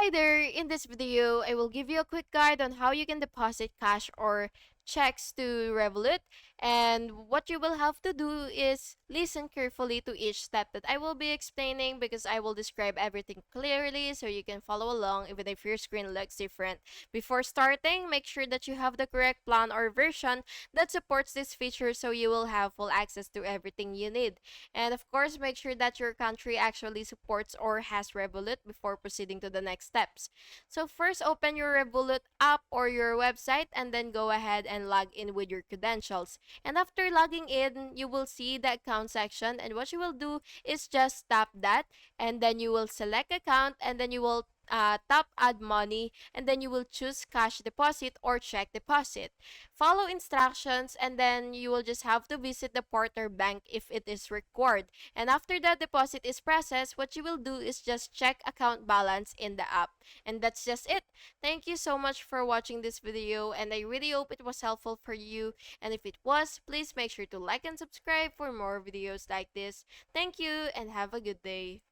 Hi there! In this video, I will give you a quick guide on how you can deposit cash or checks to Revolut. And what you will have to do is listen carefully to each step that I will be explaining because I will describe everything clearly so you can follow along even if your screen looks different. Before starting, make sure that you have the correct plan or version that supports this feature so you will have full access to everything you need. And of course, make sure that your country actually supports or has Revolut before proceeding to the next steps. So first, open your Revolut app or your website and then go ahead and log in with your credentials. And after logging in, you will see the account section, and what you will do is just tap that, and then you will select account, and then you will tap add money, and then you will choose cash deposit or check deposit. Follow instructions, and then you will just have to visit the partner bank if it is required. And after the deposit is processed, what you will do is just check account balance in the app. And that's just it. Thank you so much for watching this video, and I really hope it was helpful for you. And if it was, please make sure to like and subscribe for more videos like this. Thank you and have a good day.